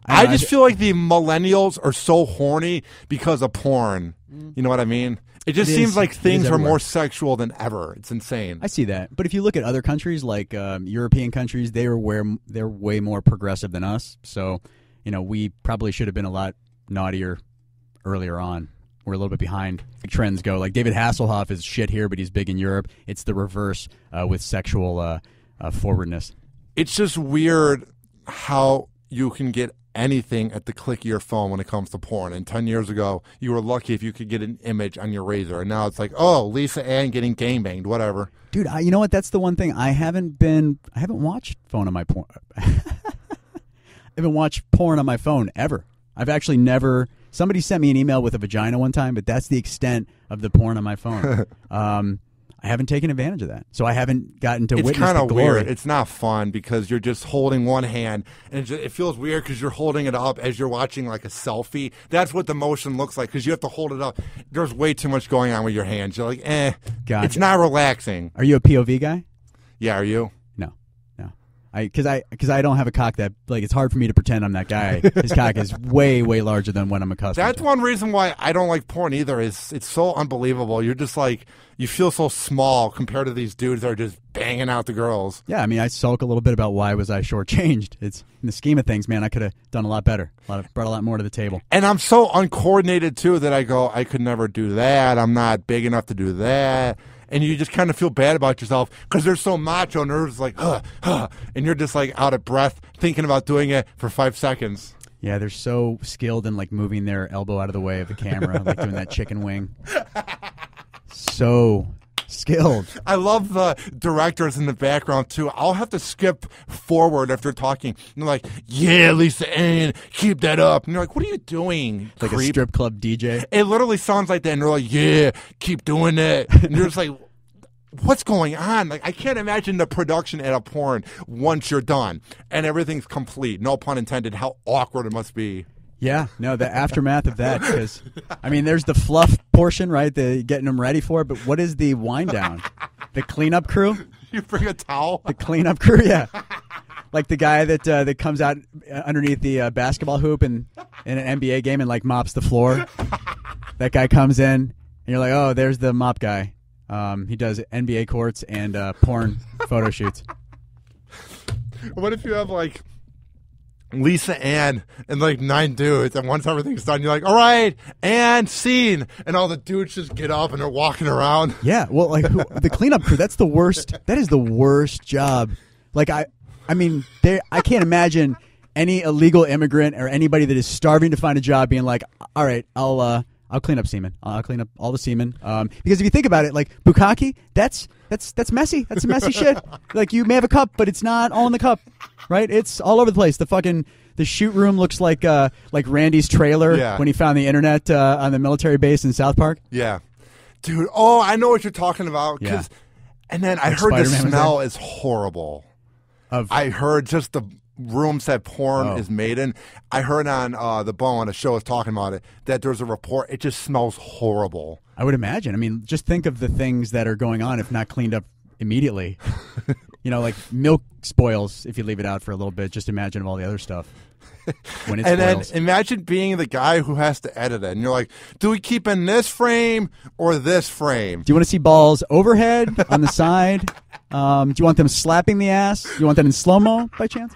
I just feel like the millennials are so horny because of porn. You know what I mean? It just seems like things are more sexual than ever. It's insane. I see that. But if you look at other countries, like European countries, they're way more progressive than us. So, we probably should have been a lot naughtier earlier on. We're a little bit behind. Trends go. Like David Hasselhoff is shit here, but he's big in Europe. It's the reverse with sexual forwardness. It's just weird how you can get anything at the click of your phone when it comes to porn. And 10 years ago, you were lucky if you could get an image on your razor. And now it's like, oh, Lisa Ann getting gangbanged, whatever. Dude, you know what? That's the one thing. I haven't watched phone on my porn. I haven't watched porn on my phone ever. I've actually never. Somebody sent me an email with a vagina one time, but that's the extent of the porn on my phone. I haven't taken advantage of that, so I haven't gotten to witness the glory. It's kind of weird. It's not fun because you're just holding one hand, and it feels weird because you're holding it up as you're watching like a selfie. That's what the motion looks like because you have to hold it up. There's way too much going on with your hands. You're like, Gotcha. It's not relaxing. Are you a POV guy? Yeah, are you? No. Because I don't have a cock that, like, it's hard for me to pretend I'm that guy. His cock is way, way larger than what I'm accustomed to. That's one reason why I don't like porn either. Is it's so unbelievable. You're just like, you feel so small compared to these dudes that are just banging out the girls. Yeah, I mean, I sulk a little bit about why was I shortchanged. It's in the scheme of things, man. I could have done a lot better. Brought a lot more to the table. And I'm so uncoordinated too that I go, I could never do that. I'm not big enough to do that. And you just kind of feel bad about yourself because they're so macho and they're just like, and you're just like out of breath thinking about doing it for 5 seconds. Yeah, they're so skilled in like moving their elbow out of the way of the camera, like doing that chicken wing. So skilled. I love the directors in the background too. I'll have to skip forward after talking. And they're like, yeah, Lisa Ann, keep that up. And you're like, what are you doing? Like a strip club DJ. It literally sounds like that. And they're like, yeah, keep doing that. And you're just like, what's going on? Like, I can't imagine the production at a porn once you're done and everything's complete. No pun intended. How awkward it must be. Yeah, no, the aftermath of that, because, I mean, there's the fluff portion, right, the getting them ready for it, but what is the wind down? The cleanup crew? You bring a towel? The cleanup crew, yeah. Like the guy that comes out underneath the basketball hoop in an NBA game and, like, mops the floor. That guy comes in, and you're like, oh, there's the mop guy. He does NBA courts and porn photo shoots. What if you have, like, Lisa Ann and like 9 dudes, and once everything's done, you're like, all right, and scene, and all the dudes just get up and they're walking around. Yeah, well, like the cleanup crew, that's the worst. That is the worst job. Like I mean, I can't imagine any illegal immigrant or anybody that is starving to find a job being like, all right, I'll clean up semen. I'll clean up all the semen. Because if you think about it, like bukkake, that's messy. That's some messy shit. Like you may have a cup, but it's not all in the cup, right? It's all over the place. The shoot room looks like Randy's trailer when he found the internet on the military base in South Park. Yeah, dude. Oh, I know what you're talking about. Yeah. And then I heard Spider-Man the smell is horrible. I heard just the rooms that porn is made in. I heard on The Bone, a show was talking about it, that there's a report. It just smells horrible. I would imagine. I mean, just think of the things that are going on if not cleaned up immediately. You know, like milk spoils if you leave it out for a little bit. Just imagine all the other stuff when it spoils. Then imagine being the guy who has to edit it. And you're like, do we keep in this frame or this frame? Do you want to see balls overhead, on the side? Do you want them slapping the ass? Do you want that in slow-mo by chance?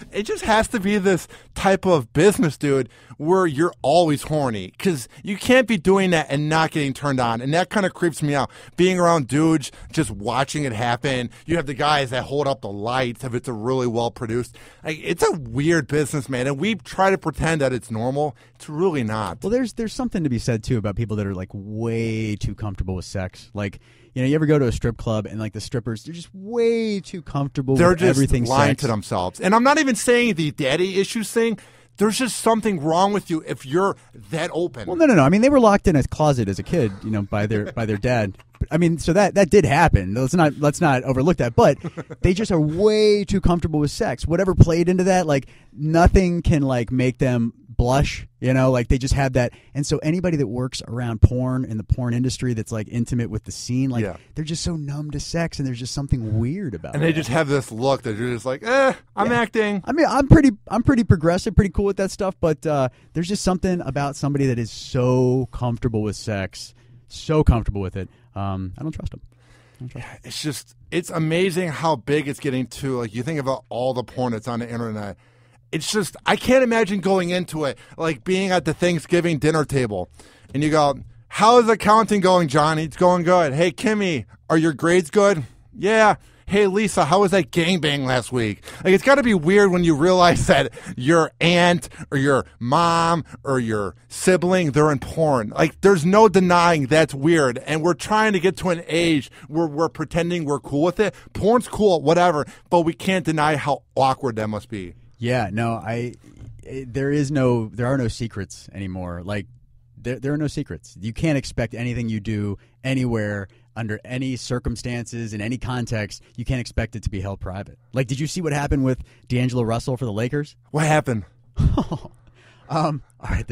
It just has to be this type of business, dude, where you're always horny. Because you can't be doing that and not getting turned on. And that kind of creeps me out. Being around dudes, just watching it happen. You have the guys that hold up the lights if it's a really well-produced. Like, it's a weird business, man. And we try to pretend that it's normal. It's really not. Well, there's something to be said, too, about people that are, like, way too comfortable with sex. Like, you know, you ever go to a strip club and, like, the strippers, they're just way too comfortable with everything They're just lying sex. to themselves. And I'm not even saying the daddy issues thing. There's just something wrong with you if you're that open. Well, no. I mean, they were locked in a closet as a kid, you know, by their dad. I mean, so that did happen. Let's not overlook that. But they just are way too comfortable with sex. Whatever played into that, like nothing can like make them blush. You know, like they just have that. And so anybody that works around porn in the porn industry that's like intimate with the scene, like they're just so numb to sex, and there's just something weird about it. And they just have this look that you're just like, I'm acting. I mean, I'm pretty progressive, pretty cool with that stuff. But there's just something about somebody that is so comfortable with sex, so comfortable with it. I don't trust them. It's amazing how big it's getting to. Like, you think about all the porn that's on the internet. It's just, I can't imagine going into it, like being at the Thanksgiving dinner table, and you go, how is accounting going, Johnny? It's going good. Hey, Kimmy, are your grades good? Yeah. Hey, Lisa, how was that gangbang last week? Like, it's got to be weird when you realize that your aunt or your mom or your sibling, they're in porn. Like, there's no denying that's weird. And we're trying to get to an age where we're pretending we're cool with it. Porn's cool, whatever, but we can't deny how awkward that must be. Yeah, no, there are no secrets anymore. Like, there are no secrets. You can't expect anything you do anywhere, under any circumstances, in any context, you can't expect it to be held private. Like, did you see what happened with D'Angelo Russell for the Lakers? What happened? All right,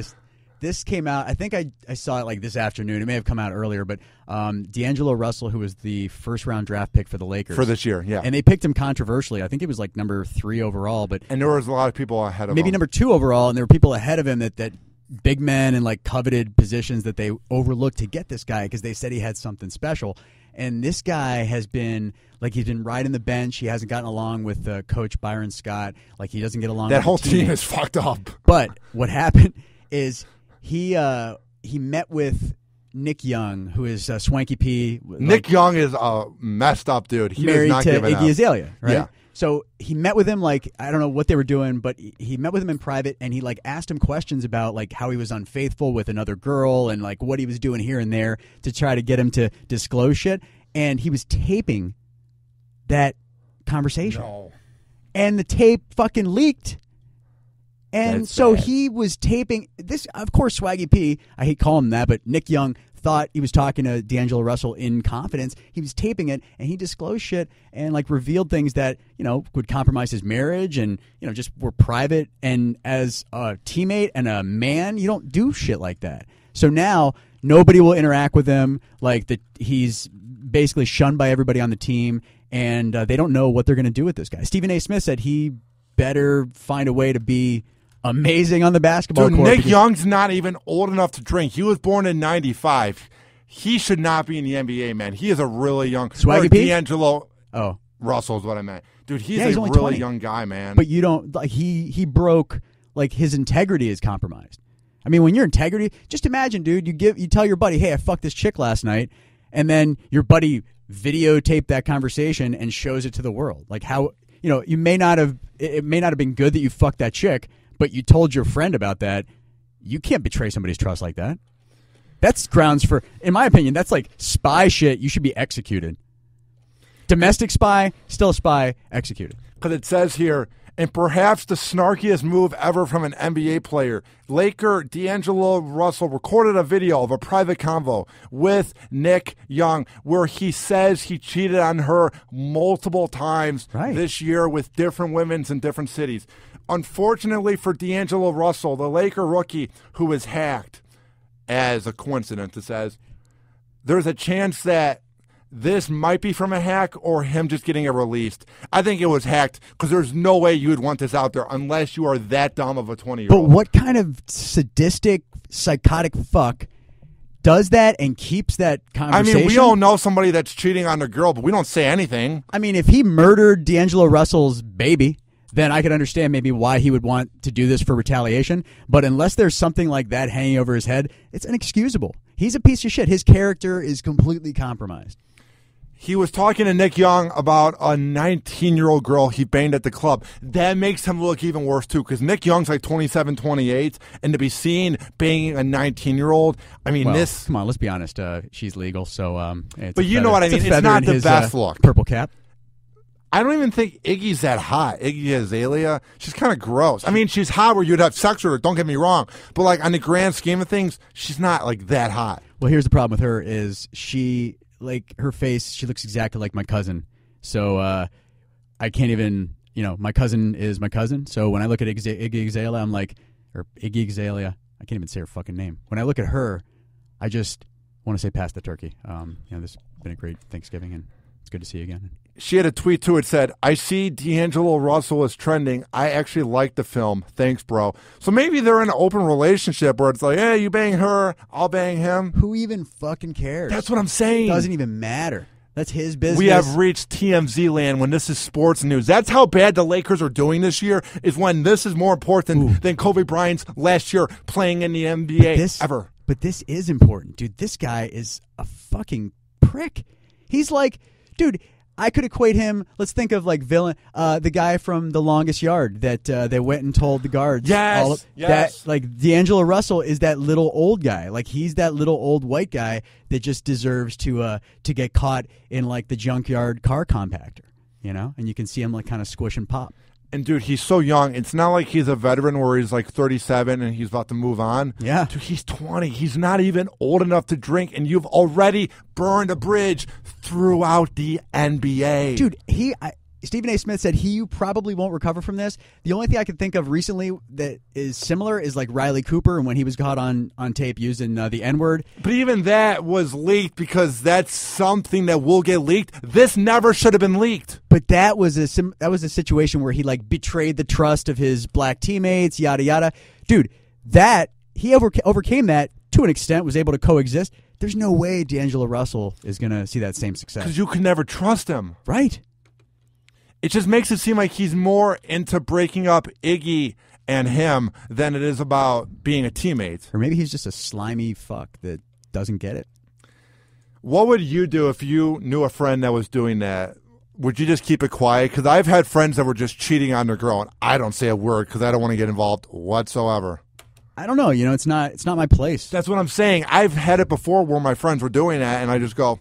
this came out. I think I saw it like this afternoon. It may have come out earlier, but D'Angelo Russell, who was the first-round draft pick for the Lakers. For this year, yeah. And they picked him controversially. I think it was like number 3 overall. And there was a lot of people ahead of him. Maybe number 2 overall, and there were people ahead of him that big men and like coveted positions that they overlooked to get this guy because they said he had something special. And this guy has been like, he's been riding the bench. He hasn't gotten along with Coach Byron Scott. Like, he doesn't get along. That with whole the team is fucked up. But what happened is he met with Nick Young, who is Swanky P. Nick Young is a messed up dude. He married does not to give it Iggy up. Azalea, right? Yeah. So he met with him, like, I don't know what they were doing, but he met with him in private, and he like asked him questions about like how he was unfaithful with another girl and like what he was doing here and there to try to get him to disclose shit. And he was taping that conversation. No. And the tape fucking leaked. And That's so bad. he was taping this. Of course, Swaggy P, I hate calling him that, but Nick Young thought he was talking to D'Angelo Russell in confidence. He was taping it, and he disclosed shit and like revealed things that, you know, would compromise his marriage and, you know, just were private. And as a teammate and a man, you don't do shit like that. So now nobody will interact with him. Like, he's basically shunned by everybody on the team, and they don't know what they're going to do with this guy. Stephen A. Smith said he better find a way to be amazing on the basketball court. Nick Young's not even old enough to drink. He was born in 95. He should not be in the NBA, man. He is a really young. Swaggy P? D'Angelo Russell is what I meant. Dude, he's a only really 20. young guy, man. But you don't, like, he broke, like, his integrity is compromised. I mean, when your integrity, just imagine, dude, you tell your buddy, hey, I fucked this chick last night, and then your buddy videotaped that conversation and shows it to the world. Like, how, you know, it may not have been good that you fucked that chick, but you told your friend about that. You can't betray somebody's trust like that. That's grounds for, in my opinion, that's like spy shit. You should be executed. Domestic spy, still a spy, executed. Because it says here, and perhaps the snarkiest move ever from an NBA player, Laker D'Angelo Russell recorded a video of a private convo with Nick Young where he says he cheated on her multiple times this year with different women in different cities. Unfortunately for D'Angelo Russell, the Laker rookie who was hacked, as a coincidence, it says, there's a chance that this might be from a hack or him just getting it released. I think it was hacked because there's no way you would want this out there unless you are that dumb of a 20-year-old. But what kind of sadistic, psychotic fuck does that and keeps that conversation? I mean, we all know somebody that's cheating on a girl, but we don't say anything. I mean, if he murdered D'Angelo Russell's baby, then I could understand maybe why he would want to do this for retaliation. But unless there's something like that hanging over his head, it's inexcusable. He's a piece of shit. His character is completely compromised. He was talking to Nick Young about a 19-year-old girl he banged at the club. That makes him look even worse, too, because Nick Young's like 27, 28, and to be seen banging a 19-year-old, I mean, this... Come on, let's be honest. She's legal, so... but you know what I mean. It's not the best look. Purple cap. I don't even think Iggy's that hot. Iggy Azalea, she's kind of gross. I mean, she's hot where you'd have sex with her, don't get me wrong. But, like, on the grand scheme of things, she's not, like, that hot. Well, here's the problem with her is she like her face, she looks exactly like my cousin. So I can't even, my cousin is my cousin. So when I look at Iggy Azalea, I'm like, or Iggy Azalea, I can't even say her fucking name. When I look at her, I just want to say pass the turkey. This has been a great Thanksgiving, and it's good to see you again. She had a tweet, too. It said, I see D'Angelo Russell is trending. I actually like the film. Thanks, bro. So maybe they're in an open relationship where it's like, hey, you bang her, I'll bang him. Who even fucking cares? That's what I'm saying. It doesn't even matter. That's his business. We have reached TMZ land when this is sports news. That's how bad the Lakers are doing this year, is when this is more important than Kobe Bryant's last year playing in the NBA ever. But this is important, dude. This guy is a fucking prick. He's like, dude, I could equate him. Let's think of like villain, the guy from The Longest Yard that they went and told the guards. Yes. That like D'Angelo Russell is that little old guy. Like he's that little old white guy that just deserves to get caught in like the junkyard car compactor, And you can see him like kind of squish and pop. And, dude, he's so young. It's not like he's a veteran where he's like 37 and he's about to move on. Yeah. Dude, he's 20. He's not even old enough to drink, and you've already burned a bridge throughout the NBA. Dude, Stephen A. Smith said he probably won't recover from this. The only thing I can think of recently that is similar is like Riley Cooper and when he was caught on tape using the N-word. But even that was leaked because that's something that will get leaked. This never should have been leaked. But that was a situation where he like betrayed the trust of his black teammates, yada yada. Dude, that he overcame that to an extent, was able to coexist. There's no way D'Angelo Russell is going to see that same success. Because you can never trust him. Right. It just makes it seem like he's more into breaking up Iggy and him than it is about being a teammate. Or maybe he's just a slimy fuck that doesn't get it. What would you do if you knew a friend that was doing that? Would you just keep it quiet? Because I've had friends that were just cheating on their girl, and I don't say a word because I don't want to get involved whatsoever. I don't know. It's not my place. That's what I'm saying. I've had it before where my friends were doing that, and I just go,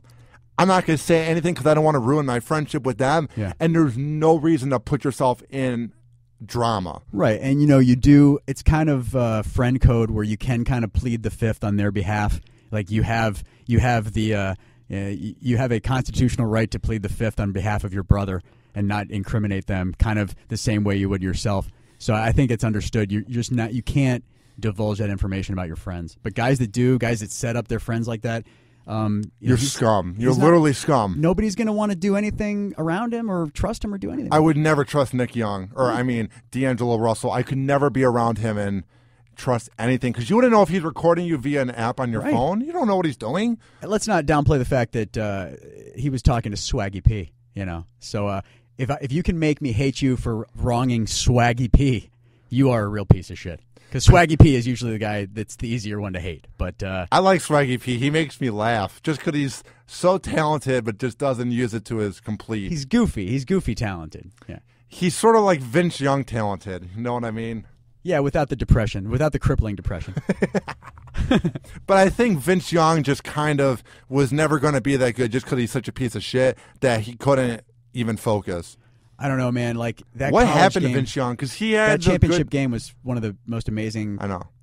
I'm not going to say anything because I don't want to ruin my friendship with them. Yeah. And there's no reason to put yourself in drama. Right. And, you do, it's kind of friend code where you can kind of plead the fifth on their behalf. Like you have a constitutional right to plead the fifth on behalf of your brother and not incriminate them kind of the same way you would yourself. So I think it's understood. You're just not, you can't divulge that information about your friends. But guys that set up their friends like that, you're scum. You're literally scum. Nobody's going to want to do anything around him or trust him or do anything. I would never trust Nick Young D'Angelo Russell. I could never be around him and trust anything because you wouldn't know if he's recording you via an app on your phone. You don't know what he's doing. Let's not downplay the fact that he was talking to Swaggy P. So if you can make me hate you for wronging Swaggy P, you are a real piece of shit. Because Swaggy P is usually the guy that's the easier one to hate. But I like Swaggy P. He makes me laugh just because he's so talented but just doesn't use it to his complete. He's goofy. He's goofy talented. Yeah. He's sort of like Vince Young talented. You know what I mean? Yeah, without the depression, without the crippling depression. But I think Vince Young just kind of was never going to be that good just because he's such a piece of shit that he couldn't even focus. I don't know, man. Like that. What happened to Vince Young? Because he had that championship game was one of the most amazing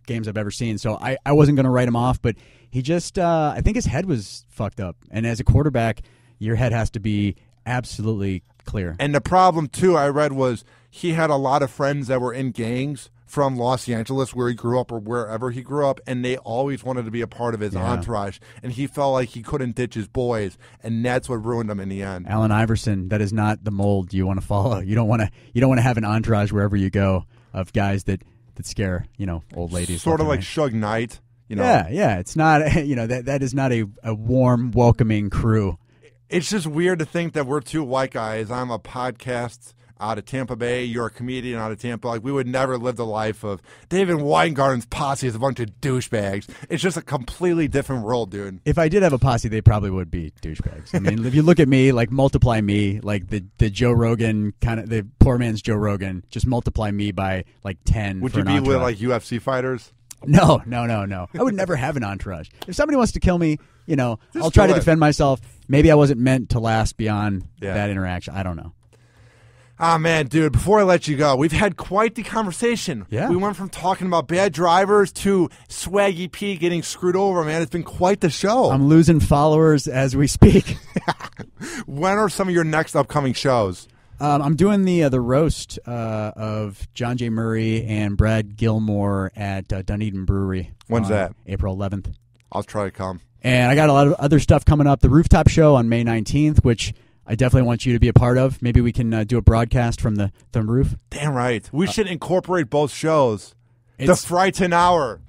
games I've ever seen. So I wasn't going to write him off, but he just I think his head was fucked up. And as a quarterback, your head has to be absolutely clear. And the problem too, I read, was he had a lot of friends that were in gangs from Los Angeles where he grew up or wherever he grew up, and they always wanted to be a part of his entourage, and he felt like he couldn't ditch his boys, and that's what ruined him in the end. Allen Iverson, that is not the mold you want to follow. You don't want to have an entourage wherever you go of guys that scare old ladies. Sort of like Suge Knight. Yeah. It's not that is not a warm, welcoming crew. It's just weird to think that we're two white guys. I'm a podcast out of Tampa Bay. You're a comedian out of Tampa. Like, we would never live the life of David Weingarten's posse is a bunch of douchebags. It's just a completely different world, dude. If I did have a posse, they probably would be douchebags. I mean, if you look at me, like multiply me, like the Joe Rogan kind of the poor man's Joe Rogan, just multiply me by like 10. Would you be with like UFC fighters? No. I would never have an entourage. If somebody wants to kill me, I'll try to defend myself. Maybe I wasn't meant to last beyond that interaction. I don't know. Ah, man, dude, before I let you go, we've had quite the conversation. Yeah. We went from talking about bad drivers to Swaggy P getting screwed over, man. It's been quite the show. I'm losing followers as we speak. When are some of your next upcoming shows? I'm doing the roast of John J. Murray and Brad Gilmore at Dunedin Brewery. When's that? April 11th. I'll try to come. And I got a lot of other stuff coming up. The Rooftop Show on May 19th, which I definitely want you to be a part of. Maybe we can do a broadcast from the roof. Damn right. We should incorporate both shows. The Frightened Hour.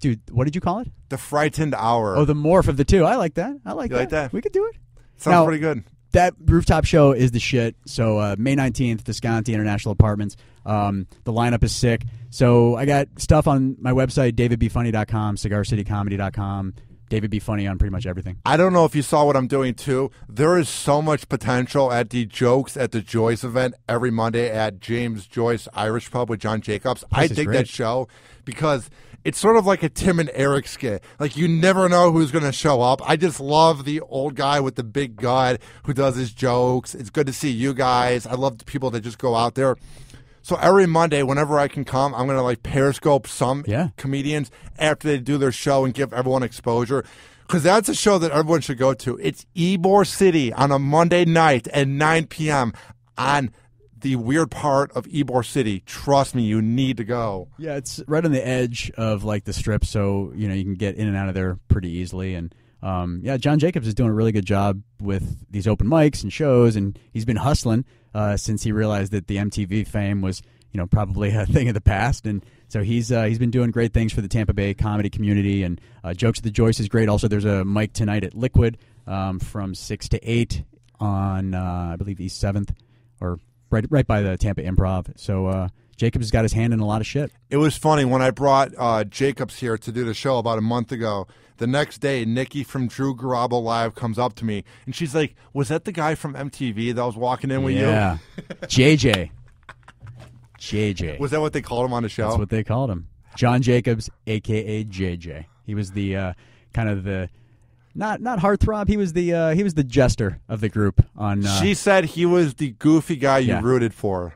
Dude, what did you call it? The Frightened Hour. Oh, the morph of the two. I like that. You like that? We could do it. Sounds pretty good. That Rooftop Show is the shit. So May 19th, Visconti International Apartments. The lineup is sick. So I got stuff on my website, davidbfunny.com, cigarcitycomedy.com. David B. Funny on pretty much everything. I don't know if you saw what I'm doing, too. There is so much potential at the Jokes at the Joyce event every Monday at James Joyce Irish Pub with John Jacobs. I dig that show because it's sort of like a Tim and Eric skit. Like, you never know who's going to show up. I just love the old guy with the big gut who does his jokes. It's good to see you guys. I love the people that just go out there. So every Monday, whenever I can come, I'm going to periscope some comedians after they do their show and give everyone exposure. Because that's a show that everyone should go to. It's Ybor City on a Monday night at 9 p.m. on the weird part of Ybor City. Trust me, you need to go. Yeah, it's right on the edge of the strip, so you can get in and out of there pretty easily. And John Jacobs is doing a really good job with these open mics and shows, and he's been hustling since he realized that the MTV fame was probably a thing of the past. And so he's been doing great things for the Tampa Bay comedy community. And Jokes at the Joyce is great. Also, there's a mic tonight at Liquid from 6 to 8 on I believe East 7th or right by the Tampa Improv. So Jacobs has got his hand in a lot of shit. It was funny when I brought Jacobs here to do the show about a month ago. The next day, Nikki from Drew Garabo Live comes up to me, and she's like, was that the guy from MTV that was walking in with you? Yeah. JJ. Was that what they called him on the show? That's what they called him. John Jacobs, a.k.a. JJ. He was the kind of the not heartthrob. He was the jester of the group. She said he was the goofy guy you rooted for.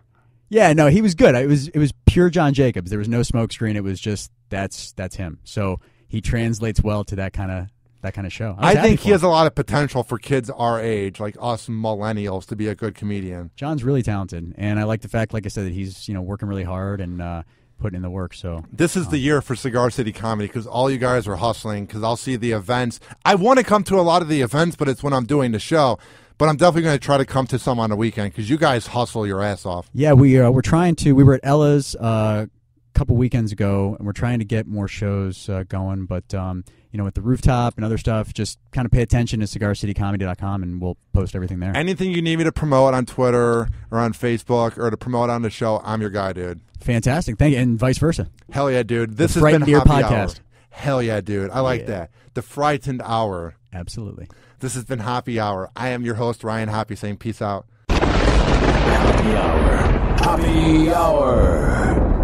Yeah, no, he was good. It was pure John Jacobs. There was no smoke screen. It was just that's him. So he translates well to that kind of show. I think he has a lot of potential for kids our age, like us millennials, to be a good comedian. John's really talented, and I like the fact, like I said, that he's working really hard and putting in the work. So this is the year for Cigar City Comedy because all you guys are hustling. Because I'll see the events. I want to come to a lot of the events, but it's when I'm doing the show. But I'm definitely going to try to come to some on the weekend because you guys hustle your ass off. Yeah, we're trying to. We were at Ella's a couple weekends ago, and we're trying to get more shows going. But with the Rooftop and other stuff, just kind of pay attention to cigarcitycomedy.com, and we'll post everything there. Anything you need me to promote on Twitter or on Facebook or to promote on the show, I'm your guy, dude. Fantastic, thank you, and vice versa. Hell yeah, dude. This has been Hoppe Hour podcast. Hell yeah, dude. I like that. The Frightened Hour. Absolutely. This has been Hoppe Hour. I am your host, Ryan Hoppe, saying peace out. Hoppe Hour. Hoppe Hour.